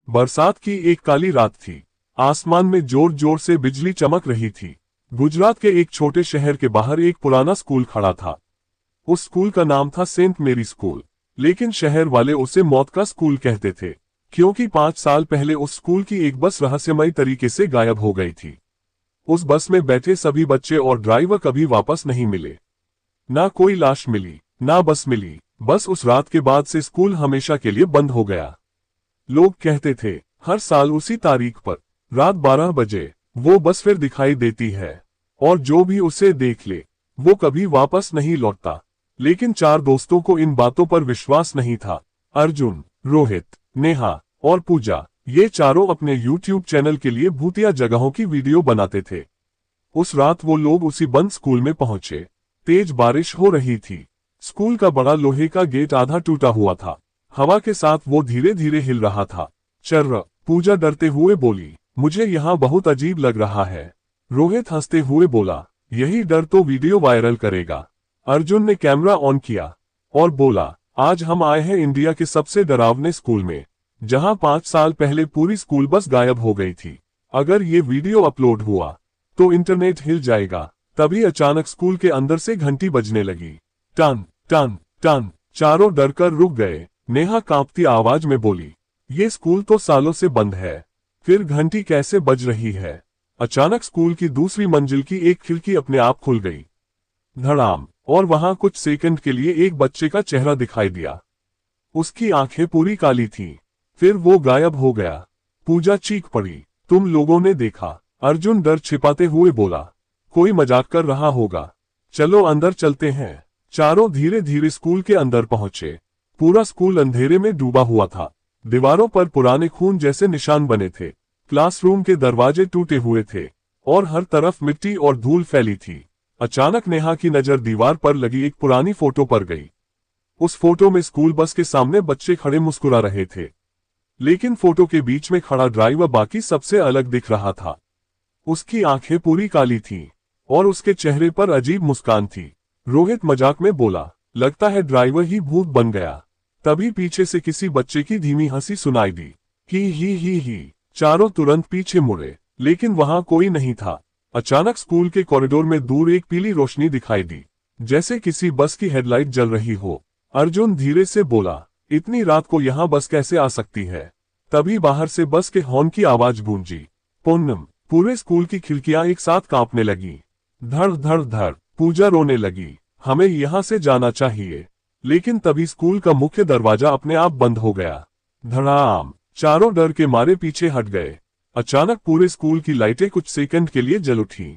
बरसात की एक काली रात थी। आसमान में जोर जोर से बिजली चमक रही थी। गुजरात के एक छोटे शहर के बाहर एक पुराना स्कूल खड़ा था। उस स्कूल का नाम था सेंट मेरी स्कूल, लेकिन शहर वाले उसे मौत का स्कूल कहते थे, क्योंकि 5 साल पहले उस स्कूल की एक बस रहस्यमयी तरीके से गायब हो गई थी। उस बस में बैठे सभी बच्चे और ड्राइवर कभी वापस नहीं मिले। ना कोई लाश मिली, ना बस मिली। बस उस रात के बाद से स्कूल हमेशा के लिए बंद हो गया। लोग कहते थे, हर साल उसी तारीख पर रात 12 बजे वो बस फिर दिखाई देती है, और जो भी उसे देख ले वो कभी वापस नहीं लौटता। लेकिन 4 दोस्तों को इन बातों पर विश्वास नहीं था। अर्जुन, रोहित, नेहा और पूजा, ये चारों अपने YouTube चैनल के लिए भूतिया जगहों की वीडियो बनाते थे। उस रात वो लोग उसी बंद स्कूल में पहुंचे। तेज बारिश हो रही थी। स्कूल का बड़ा लोहे का गेट आधा टूटा हुआ था। हवा के साथ वो धीरे धीरे हिल रहा था। चर्र, पूजा डरते हुए बोली, मुझे यहाँ बहुत अजीब लग रहा है। रोहित हंसते हुए बोला, यही डर तो वीडियो वायरल करेगा। अर्जुन ने कैमरा ऑन किया और बोला, आज हम आए हैं इंडिया के सबसे डरावने स्कूल में, जहां 5 साल पहले पूरी स्कूल बस गायब हो गई थी। अगर ये वीडियो अपलोड हुआ तो इंटरनेट हिल जाएगा। तभी अचानक स्कूल के अंदर से घंटी बजने लगी। टन टन टन। चारों डरकर रुक गए। नेहा कांपती आवाज में बोली, ये स्कूल तो सालों से बंद है, फिर घंटी कैसे बज रही है? अचानक स्कूल की दूसरी मंजिल की एक खिड़की अपने आप खुल गई। धड़ाम, और वहां कुछ सेकंड के लिए एक बच्चे का चेहरा दिखाई दिया। उसकी आंखें पूरी काली थीं। फिर वो गायब हो गया। पूजा चीख पड़ी, तुम लोगों ने देखा? अर्जुन डर छिपाते हुए बोला, कोई मजाक कर रहा होगा, चलो अंदर चलते हैं। चारों धीरे धीरे स्कूल के अंदर पहुंचे। पूरा स्कूल अंधेरे में डूबा हुआ था। दीवारों पर पुराने खून जैसे निशान बने थे। क्लासरूम के दरवाजे टूटे हुए थे और हर तरफ मिट्टी और धूल फैली थी। अचानक नेहा की नजर दीवार पर लगी एक पुरानी फोटो पर गई। उस फोटो में स्कूल बस के सामने बच्चे खड़े मुस्कुरा रहे थे, लेकिन फोटो के बीच में खड़ा ड्राइवर बाकी सबसे अलग दिख रहा था। उसकी आंखें पूरी काली थीं और उसके चेहरे पर अजीब मुस्कान थी। रोहित मजाक में बोला, लगता है ड्राइवर ही भूत बन गया। तभी पीछे से किसी बच्चे की धीमी हंसी सुनाई दी, ही। चारों तुरंत पीछे मुड़े, लेकिन वहां कोई नहीं था। अचानक स्कूल के कॉरिडोर में दूर एक पीली रोशनी दिखाई दी, जैसे किसी बस की हेडलाइट जल रही हो। अर्जुन धीरे से बोला, इतनी रात को यहाँ बस कैसे आ सकती है? तभी बाहर से बस के हॉर्न की आवाज गूंजी। पूनम, पूरे स्कूल की खिड़कियां एक साथ कांपने लगी। धड़ धड़ धड़। पूजा रोने लगी, हमें यहाँ से जाना चाहिए। लेकिन तभी स्कूल का मुख्य दरवाजा अपने आप बंद हो गया। धड़ाम। चारों डर के मारे पीछे हट गए। अचानक पूरे स्कूल की लाइटें कुछ सेकंड के लिए जल उठी।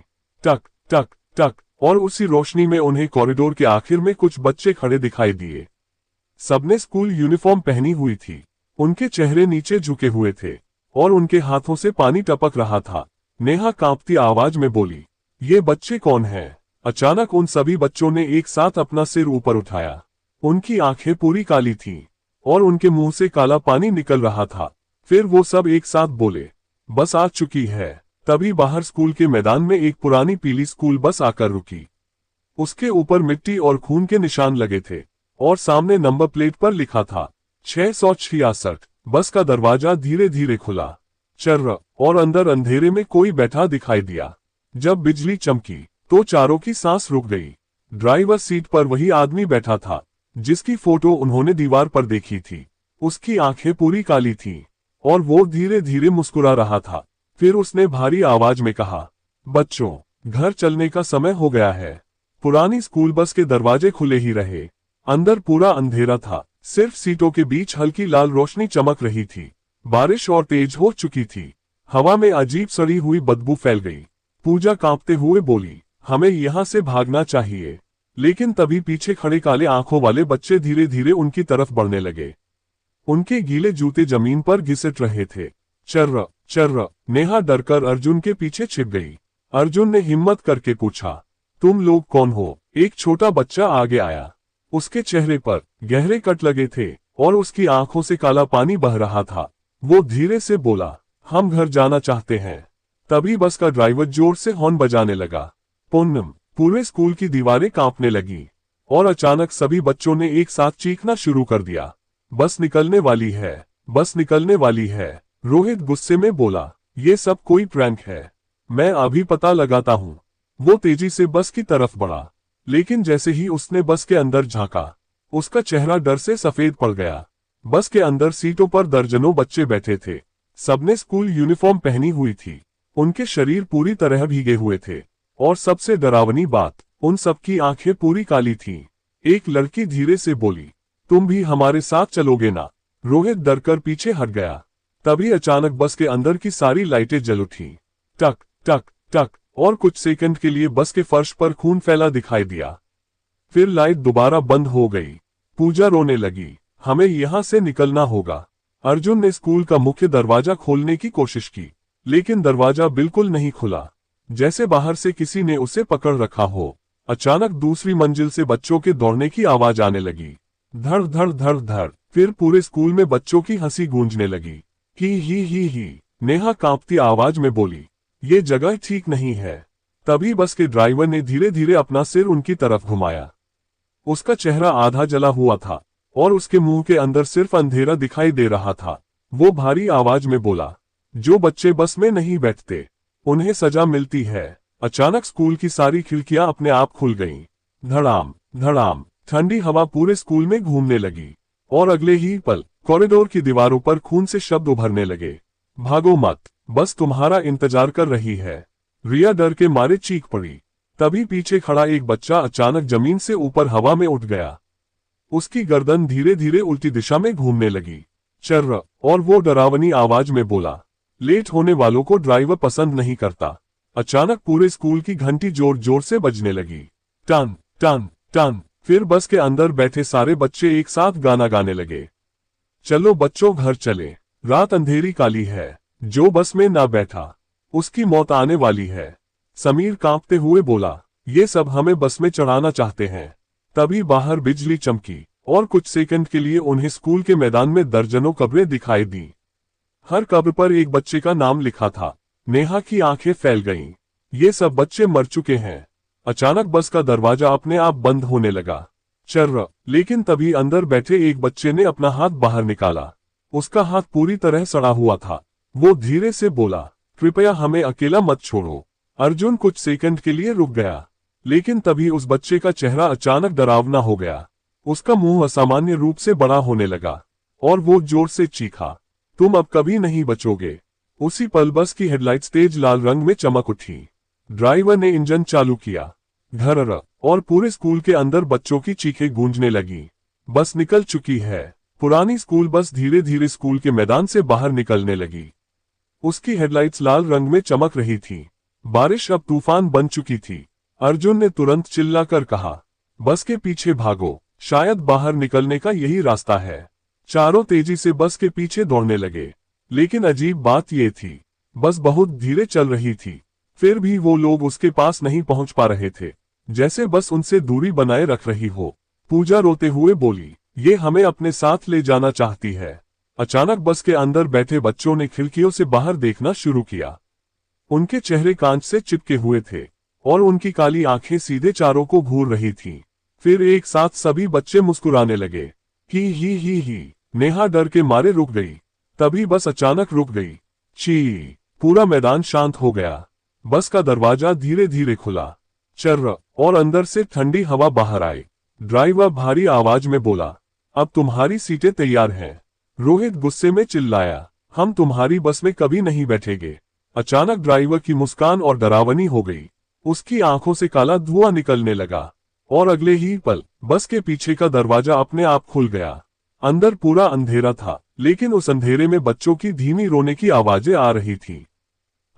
टक टक टक, और उसी रोशनी में उन्हें कॉरिडोर के आखिर में कुछ बच्चे खड़े दिखाई दिए। सबने स्कूल यूनिफॉर्म पहनी हुई थी। उनके चेहरे नीचे झुके हुए थे और उनके हाथों से पानी टपक रहा था। नेहा कांपती आवाज में बोली, ये बच्चे कौन हैं? अचानक उन सभी बच्चों ने एक साथ अपना सिर ऊपर उठाया। उनकी आंखें पूरी काली थीं और उनके मुंह से काला पानी निकल रहा था। फिर वो सब एक साथ बोले, बस आ चुकी है। तभी बाहर स्कूल के मैदान में एक पुरानी पीली स्कूल बस आकर रुकी। उसके ऊपर मिट्टी और खून के निशान लगे थे और सामने नंबर प्लेट पर लिखा था 666। बस का दरवाजा धीरे धीरे खुला। चर्र, और अंदर अंधेरे में कोई बैठा दिखाई दिया। जब बिजली चमकी तो चारों की सांस रुक गई। ड्राइवर सीट पर वही आदमी बैठा था जिसकी फोटो उन्होंने दीवार पर देखी थी। उसकी आंखें पूरी काली थीं और वो धीरे धीरे मुस्कुरा रहा था। फिर उसने भारी आवाज में कहा, बच्चों, घर चलने का समय हो गया है। पुरानी स्कूल बस के दरवाजे खुले ही रहे। अंदर पूरा अंधेरा था। सिर्फ सीटों के बीच हल्की लाल रोशनी चमक रही थी। बारिश और तेज हो चुकी थी। हवा में अजीब सड़ी हुई बदबू फैल गई। पूजा कांपते हुए बोली, हमें यहाँ से भागना चाहिए। लेकिन तभी पीछे खड़े काले आंखों वाले बच्चे धीरे धीरे उनकी तरफ बढ़ने लगे। उनके गीले जूते जमीन पर घिसट रहे थे। चर्र चर्र। नेहा डरकर अर्जुन के पीछे छिप गई। अर्जुन ने हिम्मत करके पूछा, तुम लोग कौन हो? एक छोटा बच्चा आगे आया। उसके चेहरे पर गहरे कट लगे थे और उसकी आंखों से काला पानी बह रहा था। वो धीरे से बोला, हम घर जाना चाहते हैं। तभी बस का ड्राइवर जोर से हॉर्न बजाने लगा। पूनम, पूरे स्कूल की दीवारें कांपने लगी और अचानक सभी बच्चों ने एक साथ चीखना शुरू कर दिया, बस निकलने वाली है, बस निकलने वाली है। रोहित गुस्से में बोला, ये सब कोई प्रैंक है, मैं अभी पता लगाता हूँ। वो तेजी से बस की तरफ बढ़ा, लेकिन जैसे ही उसने बस के अंदर झांका, उसका चेहरा डर से सफेद पड़ गया। बस के अंदर सीटों पर दर्जनों बच्चे बैठे थे। सबने स्कूल यूनिफॉर्म पहनी हुई थी। उनके शरीर पूरी तरह भीगे हुए थे, और सबसे डरावनी बात, उन सबकी आंखें पूरी काली थीं। एक लड़की धीरे से बोली, तुम भी हमारे साथ चलोगे ना? रोहित डरकर पीछे हट गया। तभी अचानक बस के अंदर की सारी लाइटें जल उठीं। टक टक टक, और कुछ सेकंड के लिए बस के फर्श पर खून फैला दिखाई दिया। फिर लाइट दोबारा बंद हो गई। पूजा रोने लगी, हमें यहां से निकलना होगा। अर्जुन ने स्कूल का मुख्य दरवाजा खोलने की कोशिश की, लेकिन दरवाजा बिल्कुल नहीं खुला, जैसे बाहर से किसी ने उसे पकड़ रखा हो। अचानक दूसरी मंजिल से बच्चों के दौड़ने की आवाज आने लगी, धड़ धड़ धड़ धड़। फिर पूरे स्कूल में बच्चों की हंसी गूंजने लगी। ही। नेहा कांपती आवाज में बोली, ये जगह ठीक नहीं है। तभी बस के ड्राइवर ने धीरे धीरे अपना सिर उनकी तरफ घुमाया। उसका चेहरा आधा जला हुआ था, और उसके मुंह के अंदर सिर्फ अंधेरा दिखाई दे रहा था। वो भारी आवाज में बोला, जो बच्चे बस में नहीं बैठते, उन्हें सजा मिलती है। अचानक स्कूल की सारी खिड़कियां अपने आप खुल गईं। धड़ाम धड़ाम, ठंडी हवा पूरे स्कूल में घूमने लगी, और अगले ही पल कॉरिडोर की दीवारों पर खून से शब्द उभरने लगे, भागो मत, बस तुम्हारा इंतजार कर रही है। रिया डर के मारे चीख पड़ी। तभी पीछे खड़ा एक बच्चा अचानक जमीन से ऊपर हवा में उठ गया। उसकी गर्दन धीरे धीरे उल्टी दिशा में घूमने लगी। चर्र, और वो डरावनी आवाज में बोला, लेट होने वालों को ड्राइवर पसंद नहीं करता। अचानक पूरे स्कूल की घंटी जोर जोर से बजने लगी, टन टन टन। फिर बस के अंदर बैठे सारे बच्चे एक साथ गाना गाने लगे, चलो बच्चों घर चले, रात अंधेरी काली है, जो बस में ना बैठा उसकी मौत आने वाली है। समीर कांपते हुए बोला, ये सब हमें बस में चढ़ाना चाहते हैं। तभी बाहर बिजली चमकी, और कुछ सेकंड के लिए उन्हें स्कूल के मैदान में दर्जनों कब्रें दिखाई दी। हर कब्र पर एक बच्चे का नाम लिखा था। नेहा की आंखें फैल गईं। ये सब बच्चे मर चुके हैं। अचानक बस का दरवाजा अपने आप बंद होने लगा। चर्र, लेकिन तभी अंदर बैठे एक बच्चे ने अपना हाथ बाहर निकाला। उसका हाथ पूरी तरह सड़ा हुआ था। वो धीरे से बोला, कृपया हमें अकेला मत छोड़ो। अर्जुन कुछ सेकंड के लिए रुक गया, लेकिन तभी उस बच्चे का चेहरा अचानक डरावना हो गया। उसका मुंह असामान्य रूप से बड़ा होने लगा, और वो जोर से चीखा, तुम अब कभी नहीं बचोगे। उसी पल बस की हेडलाइट्स तेज लाल रंग में चमक उठी। ड्राइवर ने इंजन चालू किया, घर्र, और पूरे स्कूल के अंदर बच्चों की चीखें गूंजने लगी। बस निकल चुकी है। पुरानी स्कूल बस धीरे धीरे स्कूल के मैदान से बाहर निकलने लगी। उसकी हेडलाइट्स लाल रंग में चमक रही थी। बारिश अब तूफान बन चुकी थी। अर्जुन ने तुरंत चिल्लाकर कहा, बस के पीछे भागो, शायद बाहर निकलने का यही रास्ता है। चारों तेजी से बस के पीछे दौड़ने लगे, लेकिन अजीब बात यह थी, बस बहुत धीरे चल रही थी। फिर भी वो लोग उसके पास नहीं पहुंच पा रहे थे, जैसे बस उनसे दूरी बनाए रख रही हो। पूजा रोते हुए बोली, ये हमें अपने साथ ले जाना चाहती है। अचानक बस के अंदर बैठे बच्चों ने खिड़कियों से बाहर देखना शुरू किया। उनके चेहरे कांच से चिपके हुए थे, और उनकी काली आंखें सीधे चारों को घूर रही थीं। फिर एक साथ सभी बच्चे मुस्कुराने लगे। ही। नेहा डर के मारे रुक गई। तभी बस अचानक रुक गई। ची, पूरा मैदान शांत हो गया। बस का दरवाजा धीरे धीरे खुला। चर्र, और अंदर से ठंडी हवा बाहर आई। ड्राइवर भारी आवाज में बोला, अब तुम्हारी सीटें तैयार हैं। रोहित गुस्से में चिल्लाया, हम तुम्हारी बस में कभी नहीं बैठेंगे। अचानक ड्राइवर की मुस्कान और डरावनी हो गई। उसकी आंखों से काला धुआं निकलने लगा, और अगले ही पल बस के पीछे का दरवाजा अपने आप खुल गया। अंदर पूरा अंधेरा था, लेकिन उस अंधेरे में बच्चों की धीमी रोने की आवाजें आ रही थीं।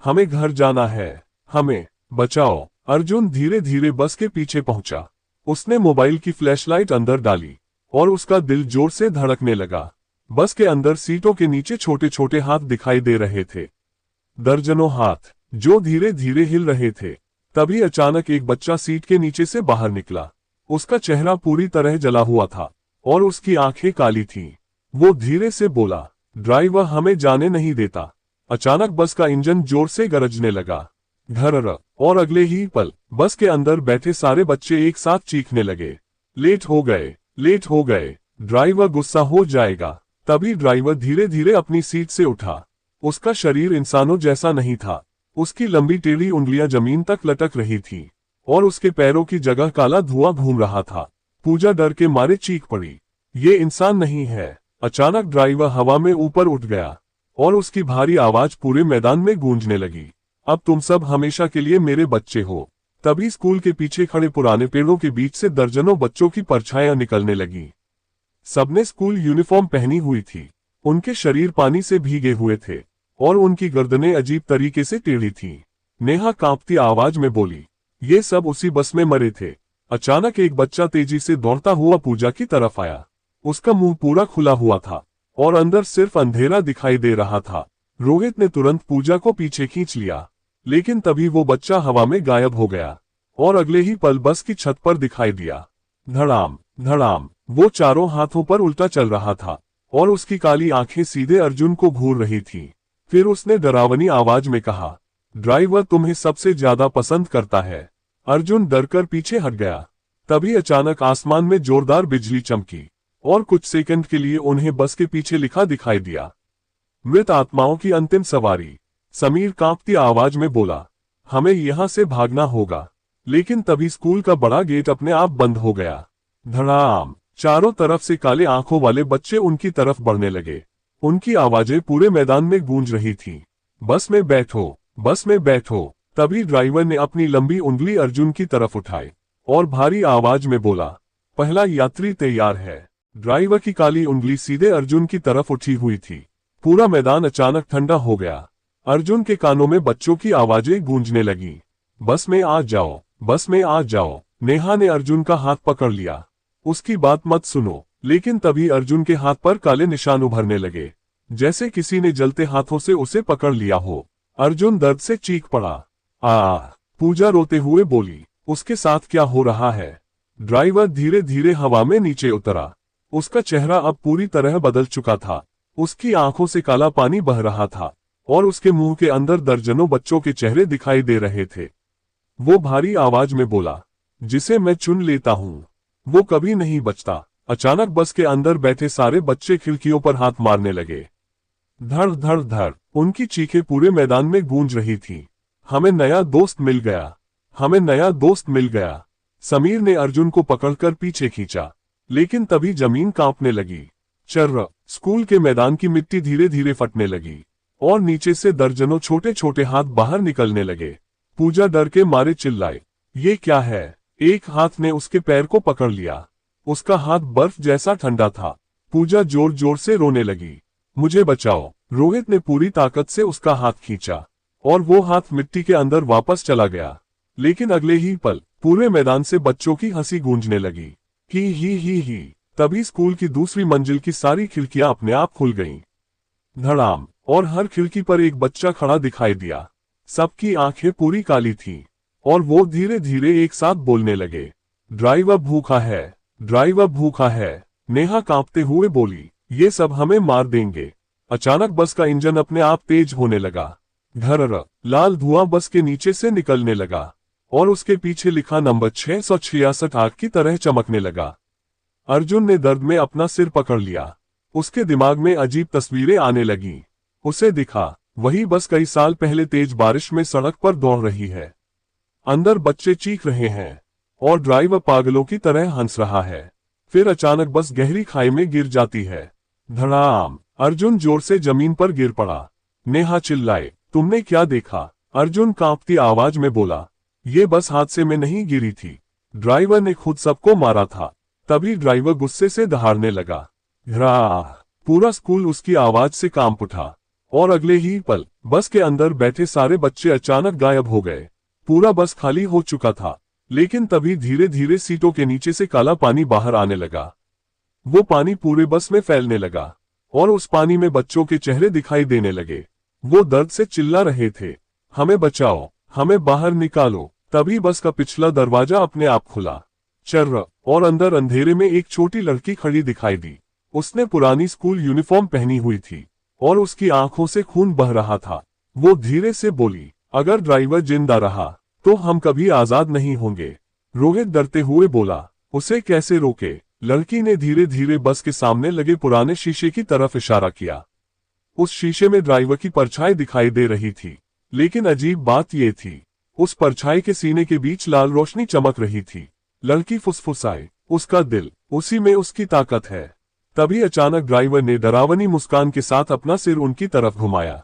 हमें घर जाना है, हमें बचाओ। अर्जुन धीरे धीरे बस के पीछे पहुंचा। उसने मोबाइल की फ्लैशलाइट अंदर डाली, और उसका दिल जोर से धड़कने लगा। बस के अंदर सीटों के नीचे छोटे छोटे हाथ दिखाई दे रहे थे, दर्जनों हाथ, जो धीरे धीरे हिल रहे थे। तभी अचानक एक बच्चा सीट के नीचे से बाहर निकला। उसका चेहरा पूरी तरह जला हुआ था, और उसकी आंखें काली थीं। वो धीरे से बोला, ड्राइवर हमें जाने नहीं देता। अचानक बस का इंजन जोर से गरजने लगा, घर्र, और अगले ही पल बस के अंदर बैठे सारे बच्चे एक साथ चीखने लगे, लेट हो गए, लेट हो गए, ड्राइवर गुस्सा हो जाएगा। तभी ड्राइवर धीरे धीरे अपनी सीट से उठा। उसका शरीर इंसानों जैसा नहीं था। उसकी लंबी टेढ़ी उंगलियां जमीन तक लटक रही थी और उसके पैरों की जगह काला धुआं घूम रहा था। पूजा डर के मारे चीख पड़ी, ये इंसान नहीं है। अचानक ड्राइवर हवा में ऊपर उठ गया और उसकी भारी आवाज पूरे मैदान में गूंजने लगी, अब तुम सब हमेशा के लिए मेरे बच्चे हो। तभी स्कूल के पीछे खड़े पुराने पेड़ों के बीच से दर्जनों बच्चों की परछाइयां निकलने लगी। सबने स्कूल यूनिफॉर्म पहनी हुई थी, उनके शरीर पानी से भीगे हुए थे और उनकी गर्दनें अजीब तरीके से टेढ़ी थीं। नेहा कांपती आवाज में बोली, ये सब उसी बस में मरे थे। अचानक एक बच्चा तेजी से दौड़ता हुआ पूजा की तरफ आया। उसका मुंह पूरा खुला हुआ था और अंदर सिर्फ अंधेरा दिखाई दे रहा था। रोहित ने तुरंत पूजा को पीछे खींच लिया, लेकिन तभी वो बच्चा हवा में गायब हो गया और अगले ही पल बस की छत पर दिखाई दिया। धड़ाम धड़ाम, वो चारों हाथों पर उल्टा चल रहा था और उसकी काली आंखें सीधे अर्जुन को घूर रही थीं। फिर उसने डरावनी आवाज में कहा, ड्राइवर तुम्हें सबसे ज्यादा पसंद करता है। अर्जुन डरकर पीछे हट गया। तभी अचानक आसमान में जोरदार बिजली चमकी और कुछ सेकंड के लिए उन्हें बस के पीछे लिखा दिखाई दिया, मृत आत्माओं की अंतिम सवारी। समीर कांपती आवाज में बोला, हमें यहां से भागना होगा। लेकिन तभी स्कूल का बड़ा गेट अपने आप बंद हो गया। धड़ाम, चारों तरफ से काले आंखों वाले बच्चे उनकी तरफ बढ़ने लगे। उनकी आवाजें पूरे मैदान में गूंज रही थीं, बस में बैठो, बस में बैठो। तभी ड्राइवर ने अपनी लंबी उंगली अर्जुन की तरफ उठाई और भारी आवाज में बोला, पहला यात्री तैयार है। ड्राइवर की काली उंगली सीधे अर्जुन की तरफ उठी हुई थी। पूरा मैदान अचानक ठंडा हो गया। अर्जुन के कानों में बच्चों की आवाजें गूंजने लगी, बस में आ जाओ, बस में आ जाओ। नेहा ने अर्जुन का हाथ पकड़ लिया, उसकी बात मत सुनो। लेकिन तभी अर्जुन के हाथ पर काले निशान उभरने लगे, जैसे किसी ने जलते हाथों से उसे पकड़ लिया हो। अर्जुन दर्द से चीख पड़ा। पूजा रोते हुए बोली, उसके साथ क्या हो रहा है? ड्राइवर धीरे धीरे हवा में नीचे उतरा। उसका चेहरा अब पूरी तरह बदल चुका था। उसकी आंखों से काला पानी बह रहा था और उसके मुंह के अंदर दर्जनों बच्चों के चेहरे दिखाई दे रहे थे। वो भारी आवाज में बोला, जिसे मैं चुन लेता हूं वो कभी नहीं बचता। अचानक बस के अंदर बैठे सारे बच्चे खिड़कियों पर हाथ मारने लगे। धड़ धड़ धड़, उनकी चीखें पूरे मैदान में गूंज रही थीं। हमें नया दोस्त मिल गया, हमें नया दोस्त मिल गया। समीर ने अर्जुन को पकड़कर पीछे खींचा, लेकिन तभी जमीन कांपने लगी। चर्र, स्कूल के मैदान की मिट्टी धीरे धीरे फटने लगी और नीचे से दर्जनों छोटे छोटे हाथ बाहर निकलने लगे। पूजा डर के मारे चिल्लाए, ये क्या है? एक हाथ ने उसके पैर को पकड़ लिया। उसका हाथ बर्फ जैसा ठंडा था। पूजा जोर जोर से रोने लगी, मुझे बचाओ। रोहित ने पूरी ताकत से उसका हाथ खींचा और वो हाथ मिट्टी के अंदर वापस चला गया। लेकिन अगले ही पल पूरे मैदान से बच्चों की हंसी गूंजने लगी। ही। तभी स्कूल की दूसरी मंजिल की सारी खिड़कियां अपने आप खुल गईं। धड़ाम, और हर खिड़की पर एक बच्चा खड़ा दिखाई दिया। सबकी आंखें पूरी काली थीं और वो धीरे धीरे एक साथ बोलने लगे, ड्राइवर भूखा है, ड्राइवर भूखा है। नेहा कांपते हुए बोली, ये सब हमें मार देंगे। अचानक बस का इंजन अपने आप तेज होने लगा। घरर, लाल धुआं बस के नीचे से निकलने लगा और उसके पीछे लिखा नंबर 666 आग की तरह चमकने लगा। अर्जुन ने दर्द में अपना सिर पकड़ लिया। उसके दिमाग में अजीब तस्वीरें आने लगीं। उसे दिखा, वही बस कई साल पहले तेज बारिश में सड़क पर दौड़ रही है। अंदर बच्चे चीख रहे हैं और ड्राइवर पागलों की तरह हंस रहा है। फिर अचानक बस गहरी खाई में गिर जाती है। धड़ाम, अर्जुन जोर से जमीन पर गिर पड़ा। नेहा चिल्लाए, तुमने क्या देखा? अर्जुन कांपती आवाज में बोला, ये बस हादसे में नहीं गिरी थी, ड्राइवर ने खुद सबको मारा था। तभी ड्राइवर गुस्से से दहाड़ने लगा। पूरा स्कूल उसकी आवाज से कांप उठा और अगले ही पल बस के अंदर बैठे सारे बच्चे अचानक गायब हो गए। पूरा बस खाली हो चुका था, लेकिन तभी धीरे धीरे सीटों के नीचे से काला पानी बाहर आने लगा। वो पानी पूरे बस में फैलने लगा और उस पानी में बच्चों के चेहरे दिखाई देने लगे। वो दर्द से चिल्ला रहे थे, हमें बचाओ, हमें बाहर निकालो। तभी बस का पिछला दरवाजा अपने आप खुला। चर्र, और अंदर अंधेरे में एक छोटी लड़की खड़ी दिखाई दी। उसने पुरानी स्कूल यूनिफॉर्म पहनी हुई थी और उसकी आंखों से खून बह रहा था। वो धीरे से बोली, अगर ड्राइवर जिंदा रहा तो हम कभी आजाद नहीं होंगे। रोहित डरते हुए बोला, उसे कैसे रोके? लड़की ने धीरे धीरे बस के सामने लगे पुराने शीशे की तरफ इशारा किया। उस शीशे में ड्राइवर की परछाई दिखाई दे रही थी, लेकिन अजीब बात यह थी, उस परछाई के सीने के बीच लाल रोशनी चमक रही थी। लड़की फुसफुसाई, उसका दिल, उसी में उसकी ताकत है। तभी अचानक ड्राइवर ने डरावनी मुस्कान के साथ अपना सिर उनकी तरफ घुमाया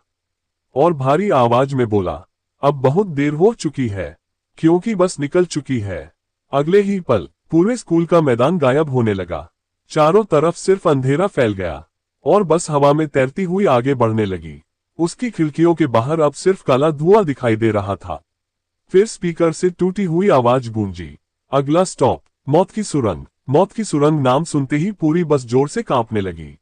और भारी आवाज में बोला, अब बहुत देर हो चुकी है, क्योंकि बस निकल चुकी है। अगले ही पल पूरे स्कूल का मैदान गायब होने लगा। चारों तरफ सिर्फ अंधेरा फैल गया और बस हवा में तैरती हुई आगे बढ़ने लगी। उसकी खिड़कियों के बाहर अब सिर्फ काला धुआं दिखाई दे रहा था। फिर स्पीकर से टूटी हुई आवाज गूंजी, अगला स्टॉप मौत की सुरंग। मौत की सुरंग नाम सुनते ही पूरी बस जोर से कांपने लगी।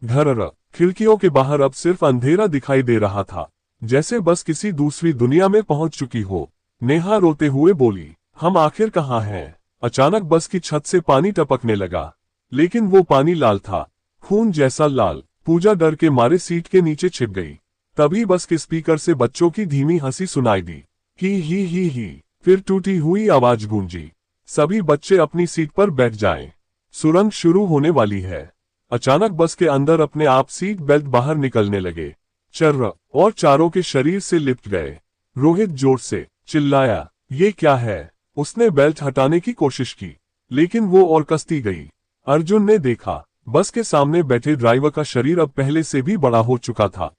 घरर खिड़कियों के बाहर अब सिर्फ अंधेरा दिखाई दे रहा था, जैसे बस किसी दूसरी दुनिया में पहुंच चुकी हो। नेहा रोते हुए बोली, हम आखिर कहाँ हैं? अचानक बस की छत से पानी टपकने लगा, लेकिन वो पानी लाल था, खून जैसा लाल। पूजा डर के मारे सीट के नीचे छिप गई। तभी बस के स्पीकर से बच्चों की धीमी हंसी सुनाई दी, ही। फिर टूटी हुई आवाज गूंजी, सभी बच्चे अपनी सीट पर बैठ जाएं, सुरंग शुरू होने वाली है। अचानक बस के अंदर अपने आप सीट बेल्ट बाहर निकलने लगे, चर्र और चारों के शरीर से लिपट गए। रोहित जोर से चिल्लाया, ये क्या है? उसने बेल्ट हटाने की कोशिश की, लेकिन वो और कसती गई। अर्जुन ने देखा, बस के सामने बैठे ड्राइवर का शरीर अब पहले से भी बड़ा हो चुका था।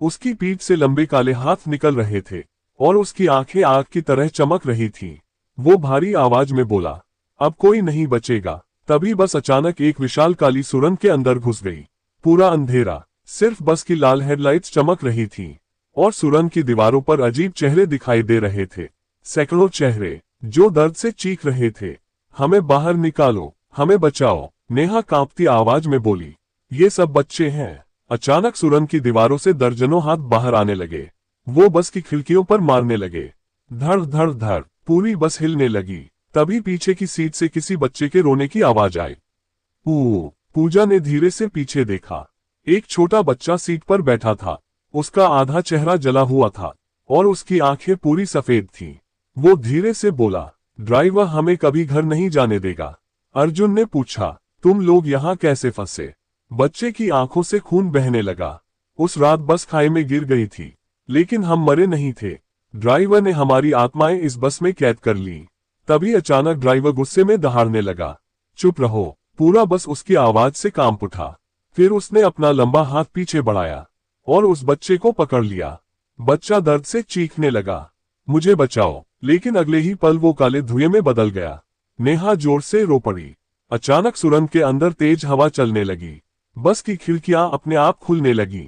उसकी पीठ से लंबे काले हाथ निकल रहे थे और उसकी आंखें आग की तरह चमक रही थीं। वो भारी आवाज में बोला, अब कोई नहीं बचेगा। तभी बस अचानक एक विशाल काली सुरंग के अंदर घुस गई। पूरा अंधेरा, सिर्फ बस की लाल हेडलाइट्स चमक रही थीं और सुरंग की दीवारों पर अजीब चेहरे दिखाई दे रहे थे। सैकड़ों चेहरे जो दर्द से चीख रहे थे, हमें बाहर निकालो, हमें बचाओ। नेहा कांपती आवाज में बोली, ये सब बच्चे हैं। अचानक सुरंग की दीवारों से दर्जनों हाथ बाहर आने लगे। वो बस की खिड़कियों पर मारने लगे। धड़ धड़ धड़ पूरी बस हिलने लगी। तभी पीछे की सीट से किसी बच्चे के रोने की आवाज आई। पूजा ने धीरे से पीछे देखा। एक छोटा बच्चा सीट पर बैठा था। उसका आधा चेहरा जला हुआ था और उसकी आंखें पूरी सफेद थीं। वो धीरे से बोला, ड्राइवर हमें कभी घर नहीं जाने देगा। अर्जुन ने पूछा, तुम लोग यहाँ कैसे फंसे? बच्चे की आंखों से खून बहने लगा। उस रात बस खाई में गिर गई थी, लेकिन हम मरे नहीं थे। ड्राइवर ने हमारी आत्माएं इस बस में कैद कर ली। तभी अचानक ड्राइवर गुस्से में दहाड़ने लगा, चुप रहो। पूरा बस उसकी आवाज से कांप उठा। फिर उसने अपना लंबा हाथ पीछे बढ़ाया और उस बच्चे को पकड़ लिया। बच्चा दर्द से चीखने लगा, मुझे बचाओ। लेकिन अगले ही पल वो काले धुएं में बदल गया। नेहा जोर से रो पड़ी। अचानक सुरंग के अंदर तेज हवा चलने लगी। बस की खिड़कियां अपने आप खुलने लगी।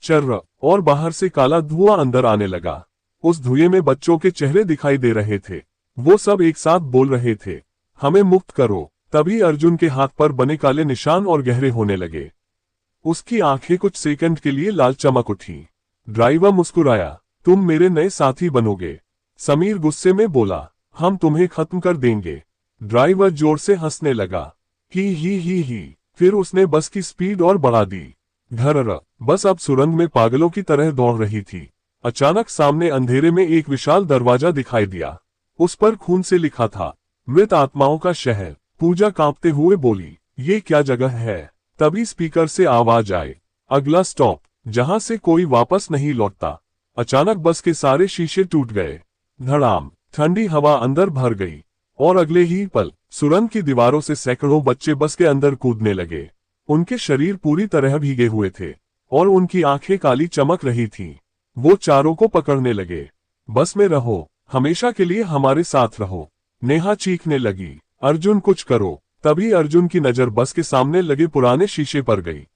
चर्र और बाहर से काला धुआं अंदर आने लगा। उस धुएं में बच्चों के चेहरे दिखाई दे रहे थे। वो सब एक साथ बोल रहे थे, हमें मुक्त करो। तभी अर्जुन के हाथ पर बने काले निशान और गहरे होने लगे। उसकी आंखें कुछ सेकंड के लिए लाल चमक उठी। ड्राइवर मुस्कुराया, तुम मेरे नए साथी बनोगे। समीर गुस्से में बोला, हम तुम्हें खत्म कर देंगे। ड्राइवर जोर से हंसने लगा, ही। फिर उसने बस की स्पीड और बढ़ा दी। घरर बस अब सुरंग में पागलों की तरह दौड़ रही थी। अचानक सामने अंधेरे में एक विशाल दरवाजा दिखाई दिया। उस पर खून से लिखा था, मृत आत्माओं का शहर। पूजा कांपते हुए बोली, ये क्या जगह है? तभी स्पीकर से आवाज आई, अगला स्टॉप जहां से कोई वापस नहीं लौटता। अचानक बस के सारे शीशे टूट गए। धड़ाम ठंडी हवा अंदर भर गई और अगले ही पल सुरंग की दीवारों से सैकड़ों बच्चे बस के अंदर कूदने लगे। उनके शरीर पूरी तरह भीगे हुए थे और उनकी आंखें काली चमक रही थीं। वो चारों को पकड़ने लगे, बस में रहो, हमेशा के लिए हमारे साथ रहो। नेहा चीखने लगी, अर्जुन कुछ करो। तभी अर्जुन की नजर बस के सामने लगे पुराने शीशे पर गई।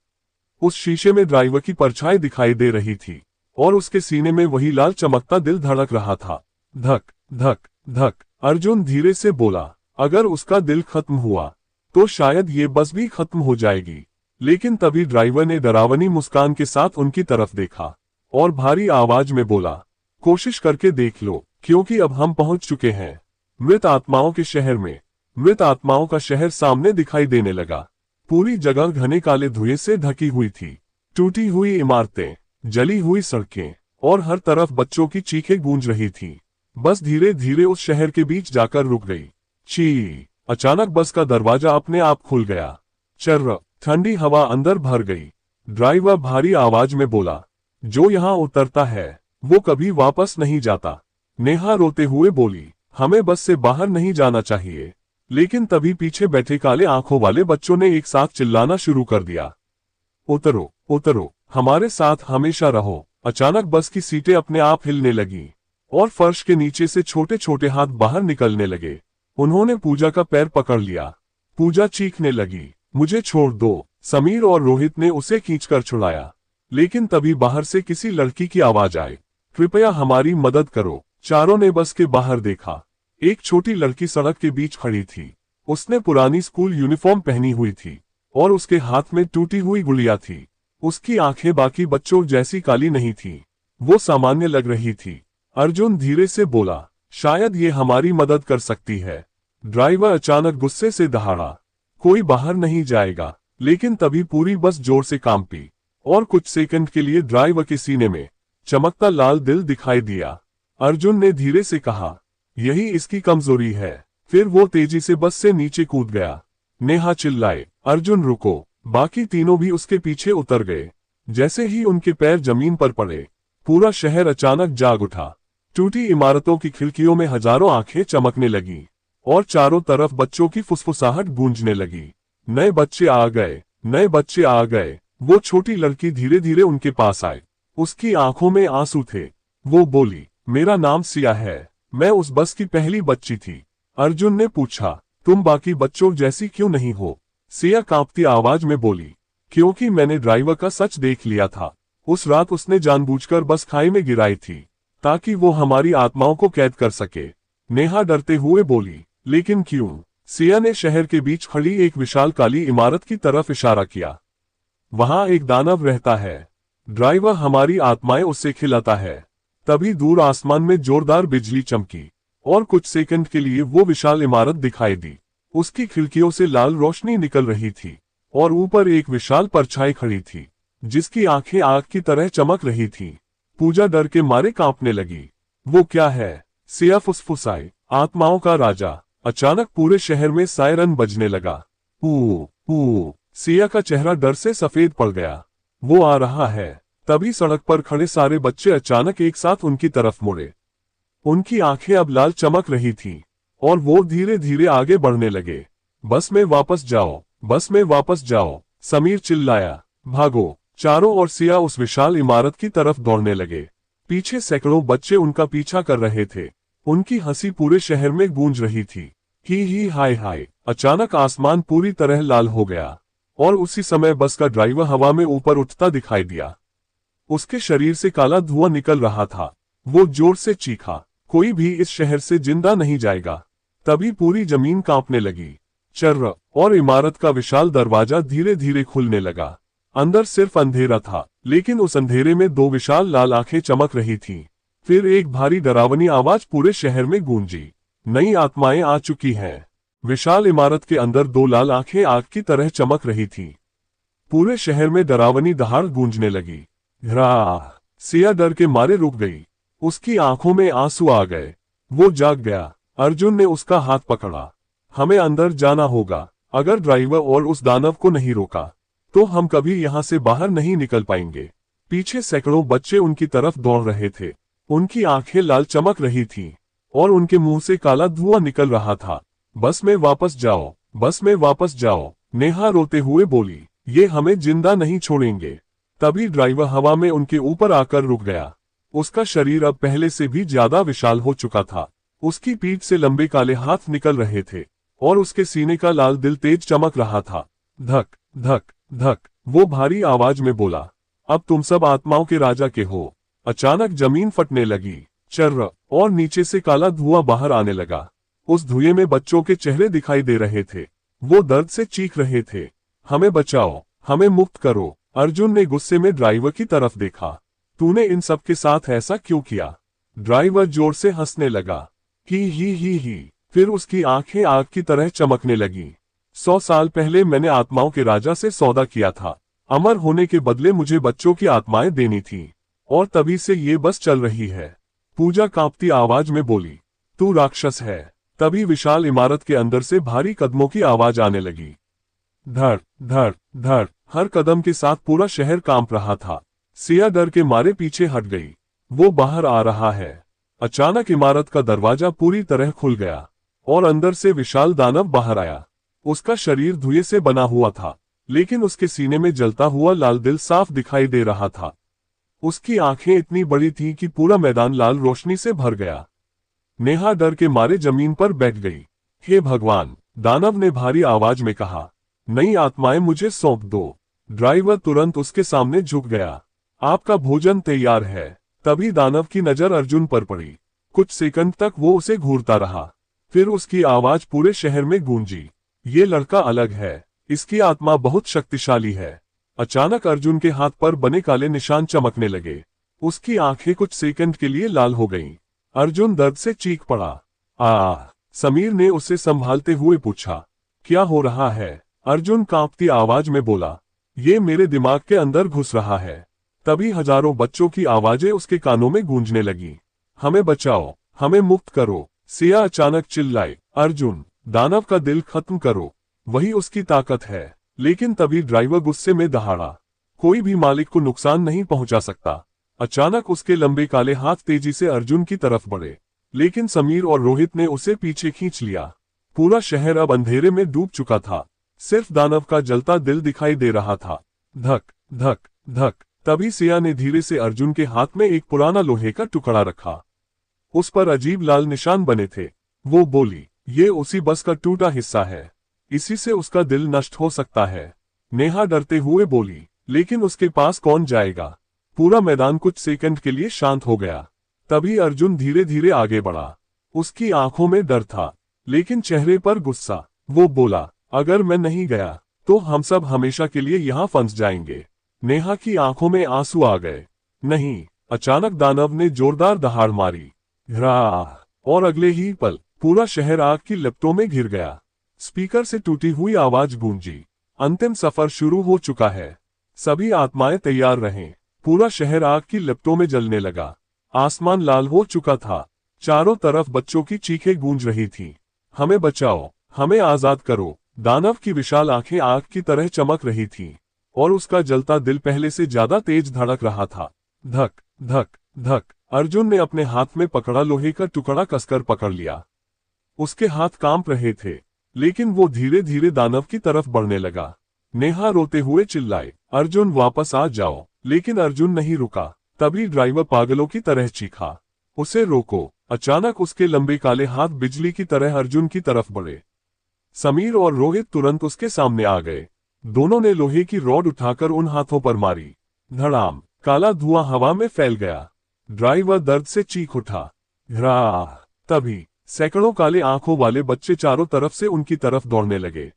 उस शीशे में ड्राइवर की परछाई दिखाई दे रही थी और उसके सीने में वही लाल चमकता दिल धड़क रहा था। धक धक धक। अर्जुन धीरे से बोला, अगर उसका दिल खत्म हुआ तो शायद ये बस भी खत्म हो जाएगी। लेकिन तभी ड्राइवर ने डरावनी मुस्कान के साथ उनकी तरफ देखा और भारी आवाज में बोला, कोशिश करके देख लो, क्योंकि अब हम पहुंच चुके हैं मृत आत्माओं के शहर में। मृत आत्माओं का शहर सामने दिखाई देने लगा। पूरी जगह घने काले धुएं से ढकी हुई थी। टूटी हुई इमारतें, जली हुई सड़कें और हर तरफ बच्चों की चीखें गूंज रही थीं। बस धीरे धीरे उस शहर के बीच जाकर रुक गई। ची! अचानक बस का दरवाजा अपने आप खुल गया। चर्र ठंडी हवा अंदर भर गई। ड्राइवर भारी आवाज में बोला, जो यहाँ उतरता है वो कभी वापस नहीं जाता। नेहा रोते हुए बोली, हमें बस से बाहर नहीं जाना चाहिए। लेकिन तभी पीछे बैठे काले आंखों वाले बच्चों ने एक साथ चिल्लाना शुरू कर दिया, उतरो उतरो, हमारे साथ हमेशा रहो। अचानक बस की सीटें अपने आप हिलने लगी और फर्श के नीचे से छोटे छोटे हाथ बाहर निकलने लगे। उन्होंने पूजा का पैर पकड़ लिया। पूजा चीखने लगी, मुझे छोड़ दो। समीर और रोहित ने उसे खींचकर छुड़ाया, लेकिन तभी बाहर से किसी लड़की की आवाज आई, कृपया हमारी मदद करो। चारों ने बस के बाहर देखा। एक छोटी लड़की सड़क के बीच खड़ी थी। उसने पुरानी स्कूल यूनिफॉर्म पहनी हुई थी और उसके हाथ में टूटी हुई गुड़िया थी। उसकी आंखें बाकी बच्चों जैसी काली नहीं थी, वो सामान्य लग रही थी। अर्जुन धीरे से बोला, शायद ये हमारी मदद कर सकती है। ड्राइवर अचानक गुस्से से दहाड़ा, कोई बाहर नहीं जाएगा। लेकिन तभी पूरी बस जोर से कांपी और कुछ सेकंड के लिए ड्राइवर के सीने में चमकता लाल दिल दिखाई दिया। अर्जुन ने धीरे से कहा, यही इसकी कमजोरी है। फिर वो तेजी से बस से नीचे कूद गया। नेहा चिल्लाए, अर्जुन रुको। बाकी तीनों भी उसके पीछे उतर गए। जैसे ही उनके पैर जमीन पर पड़े, पूरा शहर अचानक जाग उठा। टूटी इमारतों की खिड़कियों में हजारों आंखें चमकने लगी और चारों तरफ बच्चों की फुसफुसाहट गूंजने लगी। नए बच्चे आ गए, नए बच्चे आ गए। वो छोटी लड़की धीरे धीरे उनके पास आई। उसकी आंखों में आंसू थे। वो बोली, मेरा नाम सिया है, मैं उस बस की पहली बच्ची थी। अर्जुन ने पूछा, तुम बाकी बच्चों जैसी क्यों नहीं हो? सिया कांपती आवाज में बोली, क्योंकि मैंने ड्राइवर का सच देख लिया था। उस रात उसने जानबूझकर बस खाई में गिराई थी ताकि वो हमारी आत्माओं को कैद कर सके। नेहा डरते हुए बोली, लेकिन क्यों? सिया ने शहर के बीच खड़ी एक विशाल काली इमारत की तरफ इशारा किया। वहां एक दानव रहता है। ड्राइवर हमारी आत्माएं उससे खिलाता है। तभी दूर आसमान में जोरदार बिजली चमकी और कुछ सेकंड के लिए वो विशाल इमारत दिखाई दी। उसकी खिड़कियों से लाल रोशनी निकल रही थी और ऊपर एक विशाल परछाई खड़ी थी जिसकी आंखें आग की तरह चमक रही थी। पूजा डर के मारे कांपने लगी। वो क्या है? सिया फुसफुसाई, आत्माओं का राजा। अचानक पूरे शहर में सायरन बजने लगा। पू सिया का चेहरा डर से सफेद पड़ गया। वो आ रहा है। तभी सड़क पर खड़े सारे बच्चे अचानक एक साथ उनकी तरफ मुड़े। उनकी आंखें अब लाल चमक रही थीं और वो धीरे धीरे आगे बढ़ने लगे। बस में वापस जाओ, बस में वापस जाओ, समीर चिल्लाया। भागो। चारों ओर सिया उस विशाल इमारत की तरफ दौड़ने लगे। पीछे सैकड़ों बच्चे उनका पीछा कर रहे थे। उनकी हंसी पूरे शहर में गूंज रही थी। ही हाय हाय। अचानक आसमान पूरी तरह लाल हो गया और उसी समय बस का ड्राइवर हवा में ऊपर उठता दिखाई दिया। उसके शरीर से काला धुआं निकल रहा था। वो जोर से चीखा, कोई भी इस शहर से जिंदा नहीं जाएगा। तभी पूरी जमीन कांपने लगी। चर्र और इमारत का विशाल दरवाजा धीरे धीरे खुलने लगा। अंदर सिर्फ अंधेरा था, लेकिन उस अंधेरे में दो विशाल लाल आंखें चमक रही थीं। फिर एक भारी डरावनी आवाज पूरे शहर में गूंजी, नई आत्माएं आ चुकी हैं। विशाल इमारत के अंदर दो लाल आंखें आग की तरह चमक रही थीं। पूरे शहर में डरावनी दहाड़ गूंजने लगी। घराह। सिया डर के मारे रुक गई। उसकी आंखों में आंसू आ गए। वो जाग गया। अर्जुन ने उसका हाथ पकड़ा। हमें अंदर जाना होगा। अगर ड्राइवर और उस दानव को नहीं रोका तो हम कभी यहां से बाहर नहीं निकल पाएंगे। पीछे सैकड़ों बच्चे उनकी तरफ दौड़ रहे थे। उनकी आंखें लाल चमक रही थीं और उनके मुंह से काला धुआं निकल रहा था। बस में वापस जाओ, बस में वापस जाओ, नेहा रोते हुए बोली, ये हमें जिंदा नहीं छोड़ेंगे। तभी ड्राइवर हवा में उनके ऊपर आकर रुक गया। उसका शरीर अब पहले से भी ज्यादा विशाल हो चुका था। उसकी पीठ से लंबे काले हाथ निकल रहे थे और उसके सीने का लाल दिल तेज चमक रहा था। धक धक धक। वो भारी आवाज में बोला, अब तुम सब आत्माओं के राजा के हो। अचानक जमीन फटने लगी। चर्र और नीचे से काला धुआं बाहर आने लगा। उस धुएं में बच्चों के चेहरे दिखाई दे रहे थे। वो दर्द से चीख रहे थे, हमें बचाओ, हमें मुक्त करो। अर्जुन ने गुस्से में ड्राइवर की तरफ देखा। तूने इन सब के साथ ऐसा क्यों किया? ड्राइवर जोर से हंसने लगा। ही। फिर उसकी आंखें आग की तरह चमकने लगी। 100 साल पहले मैंने आत्माओं के राजा से सौदा किया था। अमर होने के बदले मुझे बच्चों की आत्माएं देनी थी और तभी से ये बस चल रही है। पूजा कांपती आवाज में बोली, तू राक्षस है। तभी विशाल इमारत के अंदर से भारी कदमों की आवाज आने लगी। धड़ धड़ धड़, हर कदम के साथ पूरा शहर कांप रहा था। सिया डर के मारे पीछे हट गई। वो बाहर आ रहा है। अचानक इमारत का दरवाजा पूरी तरह खुल गया और अंदर से विशाल दानव बाहर आया। उसका शरीर धुएं से बना हुआ था, लेकिन उसके सीने में जलता हुआ लाल दिल साफ दिखाई दे रहा था। उसकी आंखें इतनी बड़ी थीं कि पूरा मैदान लाल रोशनी से भर गया। नेहा डर के मारे जमीन पर बैठ गई। हे भगवान, दानव ने भारी आवाज में कहा, नई आत्माएं मुझे सौंप दो। ड्राइवर तुरंत उसके सामने झुक गया। आपका भोजन तैयार है। तभी दानव की नजर अर्जुन पर पड़ी। कुछ सेकंड तक वो उसे घूरता रहा, फिर उसकी आवाज पूरे शहर में गूंजी, ये लड़का अलग है, इसकी आत्मा बहुत शक्तिशाली है। अचानक अर्जुन के हाथ पर बने काले निशान चमकने लगे। उसकी आंखें कुछ सेकंड के लिए लाल हो गईं। अर्जुन दर्द से चीख पड़ा। समीर ने उसे संभालते हुए पूछा, क्या हो रहा है? अर्जुन कांपती आवाज में बोला, ये मेरे दिमाग के अंदर घुस रहा है। तभी हजारों बच्चों की आवाजें उसके कानों में गूंजने लगी। हमें बचाओ, हमें मुक्त करो। सिया अचानक चिल्लाई, अर्जुन, दानव का दिल खत्म करो, वही उसकी ताकत है। लेकिन तभी ड्राइवर गुस्से में दहाड़ा, कोई भी मालिक को नुकसान नहीं पहुंचा सकता। अचानक उसके लंबे काले हाथ तेजी से अर्जुन की तरफ बढ़े, लेकिन समीर और रोहित ने उसे पीछे खींच लिया। पूरा शहर अब अंधेरे में डूब चुका था, सिर्फ दानव का जलता दिल दिखाई दे रहा था। धक धक धक, तभी सिया ने धीरे से अर्जुन के हाथ में एक पुराना लोहे का टुकड़ा रखा। उस पर अजीब लाल निशान बने थे। वो बोली, ये उसी बस का टूटा हिस्सा है, इसी से उसका दिल नष्ट हो सकता है। नेहा डरते हुए बोली, लेकिन उसके पास कौन जाएगा? पूरा मैदान कुछ सेकंड के लिए शांत हो गया। तभी अर्जुन धीरे धीरे आगे बढ़ा। उसकी आंखों में डर था, लेकिन चेहरे पर गुस्सा। वो बोला, अगर मैं नहीं गया तो हम सब हमेशा के लिए यहाँ फंस जाएंगे। नेहा की आंखों में आंसू आ गए। नहीं। अचानक दानव ने जोरदार दहाड़ मारी, और अगले ही पल पूरा शहर आग की लपटों में घिर गया। स्पीकर से टूटी हुई आवाज गूंजी, अंतिम सफर शुरू हो चुका है, सभी आत्माएं तैयार रहें। पूरा शहर आग की लपटों में जलने लगा। आसमान लाल हो चुका था। चारों तरफ बच्चों की चीखें गूंज रही थीं। हमें बचाओ, हमें आजाद करो। दानव की विशाल आंखें आग की तरह चमक रही थीं, और उसका जलता दिल पहले से ज्यादा तेज धड़क रहा था। धक धक धक, अर्जुन ने अपने हाथ में पकड़ा लोहे का टुकड़ा कसकर पकड़ लिया। उसके हाथ कांप रहे थे, लेकिन वो धीरे धीरे दानव की तरफ बढ़ने लगा। नेहा रोते हुए चिल्लाई, अर्जुन वापस आ जाओ। लेकिन अर्जुन नहीं रुका। तभी ड्राइवर पागलों की तरह चीखा, उसे रोको। अचानक उसके लंबे काले हाथ बिजली की तरह अर्जुन की तरफ बढ़े। समीर और रोहित तुरंत उसके सामने आ गए। दोनों ने लोहे की रॉड उठाकर उन हाथों पर मारी। धड़ाम, काला धुआं हवा में फैल गया। ड्राइवर दर्द से चीख उठा। तभी सैकड़ों काले आंखों वाले बच्चे चारों तरफ से उनकी तरफ दौड़ने लगे।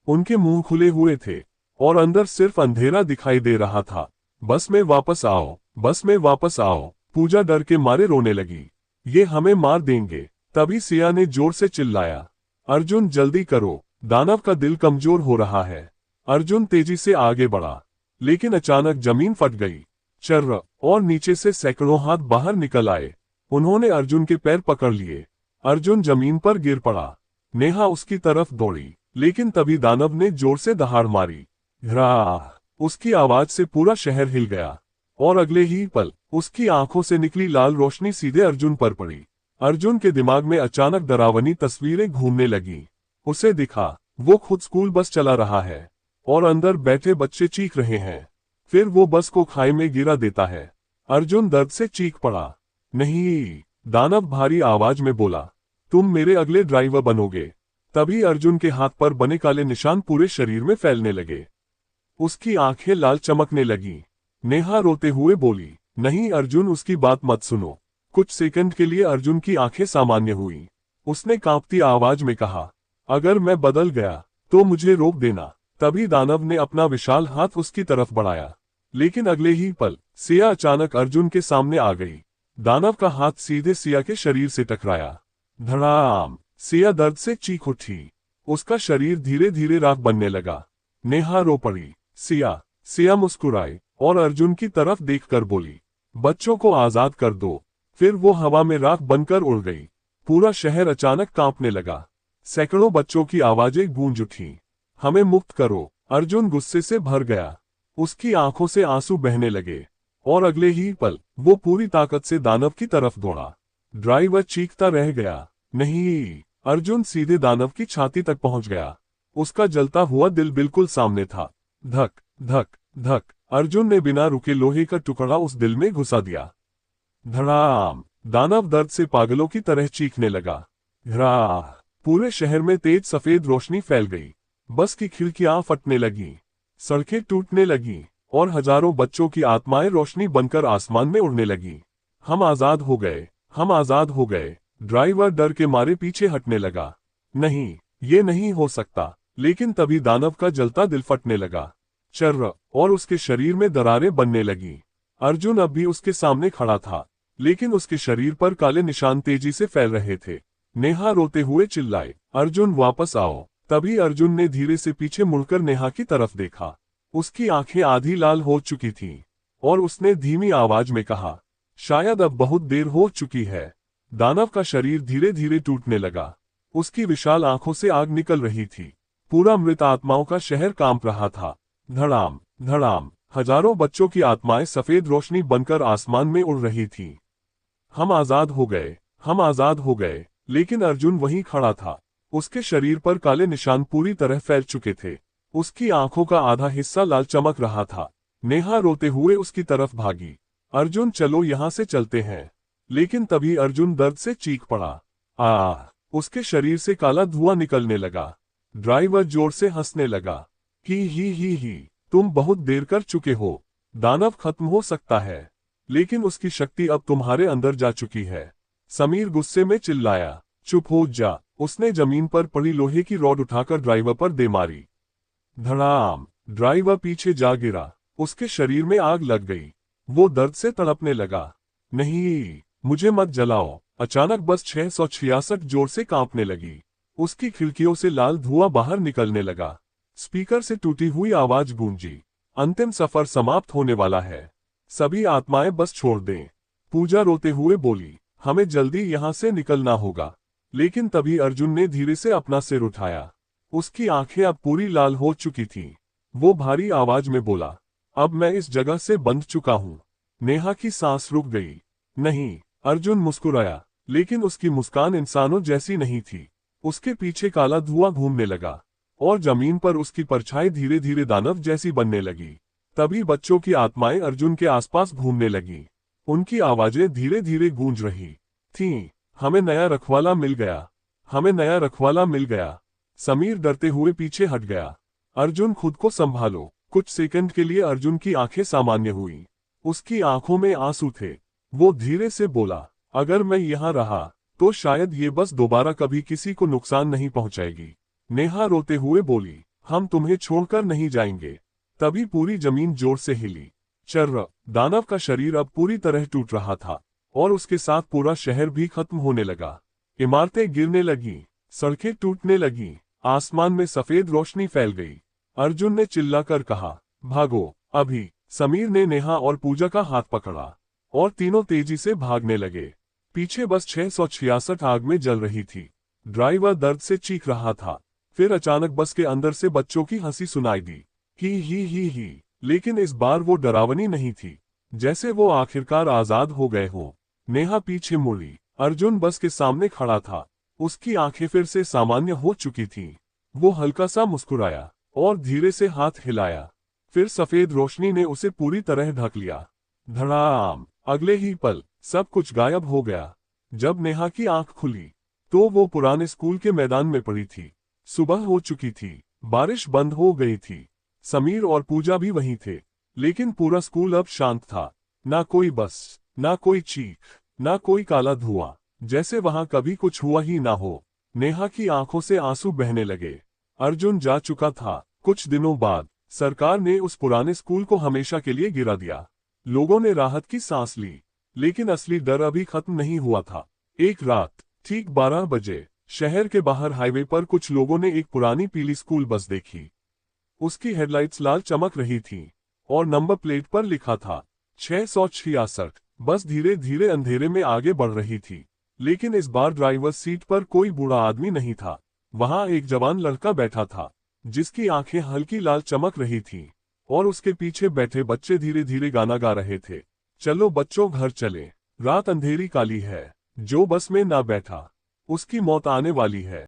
उनके मुंह खुले हुए थे और अंदर सिर्फ अंधेरा दिखाई दे रहा था। बस में वापस आओ, बस में वापस आओ। पूजा डर के मारे रोने लगी, ये हमें मार देंगे। तभी सिया ने जोर से चिल्लाया, अर्जुन जल्दी करो, दानव का दिल कमजोर हो रहा है। अर्जुन तेजी से आगे बढ़ा, लेकिन अचानक जमीन फट गई। चर्र और नीचे से सैकड़ों हाथ बाहर निकल आए। उन्होंने अर्जुन के पैर पकड़ लिए। अर्जुन जमीन पर गिर पड़ा। नेहा उसकी तरफ दौड़ी, लेकिन तभी दानव ने जोर से दहाड़ मारी। उसकी आवाज से पूरा शहर हिल गया, और अगले ही पल उसकी आंखों से निकली लाल रोशनी सीधे अर्जुन पर पड़ी। अर्जुन के दिमाग में अचानक डरावनी तस्वीरें घूमने लगी। उसे दिखा, वो खुद स्कूल बस चला रहा है और अंदर बैठे बच्चे चीख रहे हैं। फिर वो बस को खाई में गिरा देता है। अर्जुन दर्द से चीख पड़ा। नहीं, दानव भारी आवाज में बोला, तुम मेरे अगले ड्राइवर बनोगे। तभी अर्जुन के हाथ पर बने काले निशान पूरे शरीर में फैलने लगे। उसकी आंखें लाल चमकने लगी। नेहा रोते हुए बोली, नहीं अर्जुन, उसकी बात मत सुनो। कुछ सेकंड के लिए अर्जुन की आंखें सामान्य हुई। उसने कांपती आवाज में कहा, अगर मैं बदल गया तो मुझे रोक देना। तभी दानव ने अपना विशाल हाथ उसकी तरफ बढ़ाया, लेकिन अगले ही पल सिया अचानक अर्जुन के सामने आ गई। दानव का हाथ सीधे सिया के शरीर से टकराया। धड़ाम, सिया दर्द से चीख उठी। उसका शरीर धीरे धीरे राख बनने लगा। नेहा रो पड़ी। सिया मुस्कुराई और अर्जुन की तरफ देखकर बोली, बच्चों को आजाद कर दो। फिर वो हवा में राख बनकर उड़ गई। पूरा शहर अचानक कांपने लगा। सैकड़ों बच्चों की आवाजें गूंज उठीं। हमें मुक्त करो। अर्जुन गुस्से से भर गया। उसकी आंखों से आंसू बहने लगे और अगले ही पल वो पूरी ताकत से दानव की तरफ दौड़ा। ड्राइवर चीखता रह गया। नहीं। अर्जुन सीधे दानव की छाती तक पहुंच गया। उसका जलता हुआ दिल बिल्कुल सामने था। धक धक धक। अर्जुन ने बिना रुके लोहे का टुकड़ा उस दिल में घुसा दिया। धड़ाम। दानव दर्द से पागलों की तरह चीखने लगा। घरा। पूरे शहर में तेज सफेद रोशनी फैल गई। बस की खिड़कियां फटने लगीं, सड़कें टूटने लगीं और हजारों बच्चों की आत्माएं रोशनी बनकर आसमान में उड़ने लगीं। हम आजाद हो गए, हम आजाद हो गए। ड्राइवर डर के मारे पीछे हटने लगा। नहीं, ये नहीं हो सकता। लेकिन तभी दानव का जलता दिल फटने लगा। चर्र और उसके शरीर में दरारें बनने लगीं। अर्जुन अब भी उसके सामने खड़ा था, लेकिन उसके शरीर पर काले निशान तेजी से फैल रहे थे। नेहा रोते हुए चिल्लाए, अर्जुन वापस आओ। तभी अर्जुन ने धीरे से पीछे मुड़कर नेहा की तरफ देखा। उसकी आंखें आधी लाल हो चुकी थीं और उसने धीमी आवाज में कहा, शायद अब बहुत देर हो चुकी है। दानव का शरीर धीरे धीरे टूटने लगा। उसकी विशाल आंखों से आग निकल रही थी। पूरा मृत आत्माओं का शहर कांप रहा था। धड़ाम धड़ाम। हजारों बच्चों की आत्माएं सफेद रोशनी बनकर आसमान में उड़ रही थीं। हम आजाद हो गए, हम आजाद हो गए। लेकिन अर्जुन वहीं खड़ा था। उसके शरीर पर काले निशान पूरी तरह फैल चुके थे। उसकी आंखों का आधा हिस्सा लाल चमक रहा था। नेहा रोते हुए उसकी तरफ भागी। अर्जुन चलो यहाँ से चलते हैं। लेकिन तभी अर्जुन दर्द से चीख पड़ा। उसके शरीर से काला धुआं निकलने लगा। ड्राइवर जोर से हंसने लगा। ही, तुम बहुत देर कर चुके हो। दानव खत्म हो सकता है, लेकिन उसकी शक्ति अब तुम्हारे अंदर जा चुकी है। समीर गुस्से में चिल्लाया, चुप हो जा। उसने जमीन पर पड़ी लोहे की रॉड उठाकर ड्राइवर पर दे मारी। धड़ाम। ड्राइवर पीछे जा गिरा। उसके शरीर में आग लग गई। वो दर्द से तड़पने लगा। नहीं, मुझे मत जलाओ। अचानक बस 666 जोर से कांपने लगी। उसकी खिड़कियों से लाल धुआं बाहर निकलने लगा। स्पीकर से टूटी हुई आवाज गूंजी, अंतिम सफर समाप्त होने वाला है। सभी आत्माएं बस छोड़ दें। पूजा रोते हुए बोली, हमें जल्दी यहां से निकलना होगा। लेकिन तभी अर्जुन ने धीरे से अपना सिर उठाया। उसकी आंखें अब पूरी लाल हो चुकी थीं। वो भारी आवाज में बोला, अब मैं इस जगह से बंध चुका हूं। नेहा की सांस रुक गई। नहीं। अर्जुन मुस्कुराया, लेकिन उसकी मुस्कान इंसानों जैसी नहीं थी। उसके पीछे काला धुआं घूमने लगा और जमीन पर उसकी परछाई धीरे धीरे दानव जैसी बनने लगी। तभी बच्चों की आत्माएं अर्जुन के आसपास घूमने लगीं। उनकी आवाजें धीरे धीरे गूंज रही थीं। हमें नया रखवाला मिल गया, हमें नया रखवाला मिल गया। समीर डरते हुए पीछे हट गया। अर्जुन खुद को संभालो। कुछ सेकंड के लिए अर्जुन की आंखें सामान्य हुई। उसकी आंखों में आंसू थे। वो धीरे से बोला, अगर मैं यहाँ रहा तो शायद ये बस दोबारा कभी किसी को नुकसान नहीं पहुंचाएगी। नेहा रोते हुए बोली, हम तुम्हें छोड़कर नहीं जाएंगे। तभी पूरी जमीन जोर से हिली। चर्र। दानव का शरीर अब पूरी तरह टूट रहा था और उसके साथ पूरा शहर भी खत्म होने लगा। इमारतें गिरने लगीं, सड़कें टूटने लगीं, आसमान में सफेद रोशनी फैल गई। अर्जुन ने चिल्लाकर कहा, भागो अभी। समीर ने नेहा और पूजा का हाथ पकड़ा और तीनों तेजी से भागने लगे। पीछे बस 666 आग में जल रही थी। ड्राइवर दर्द से चीख रहा था। फिर अचानक बस के अंदर से बच्चों की हंसी सुनाई दी। ही। लेकिन इस बार वो डरावनी नहीं थी, जैसे वो आखिरकार आजाद हो गए हों। नेहा पीछे मुड़ी। अर्जुन बस के सामने खड़ा था। उसकी आंखें फिर से सामान्य हो चुकी थीं। वो हल्का सा मुस्कुराया और धीरे से हाथ हिलाया। फिर सफेद रोशनी ने उसे पूरी तरह ढक लिया। धड़ाम। अगले ही पल सब कुछ गायब हो गया। जब नेहा की आंख खुली तो वो पुराने स्कूल के मैदान में पड़ी थी। सुबह हो चुकी थी, बारिश बंद हो गई थी। समीर और पूजा भी वहीं थे, लेकिन पूरा स्कूल अब शांत था। ना कोई बस, ना कोई चीख, ना कोई काला धुआं, जैसे वहां कभी कुछ हुआ ही ना हो। नेहा की आंखों से आंसू बहने लगे। अर्जुन जा चुका था। कुछ दिनों बाद सरकार ने उस पुराने स्कूल को हमेशा के लिए गिरा दिया। लोगों ने राहत की सांस ली, लेकिन असली डर अभी खत्म नहीं हुआ था। एक रात ठीक 12 बजे शहर के बाहर हाईवे पर कुछ लोगों ने एक पुरानी पीली स्कूल बस देखी। उसकी हेडलाइट्स लाल चमक रही थीं और नंबर प्लेट पर लिखा था 666। बस धीरे धीरे अंधेरे में आगे बढ़ रही थी, लेकिन इस बार ड्राइवर सीट पर कोई बूढ़ा आदमी नहीं था। वहां एक जवान लड़का बैठा था, जिसकी आंखें हल्की लाल चमक रही थीं, और उसके पीछे बैठे बच्चे धीरे धीरे गाना गा रहे थे। चलो बच्चों घर चले, रात अंधेरी काली है, जो बस में ना बैठा उसकी मौत आने वाली है।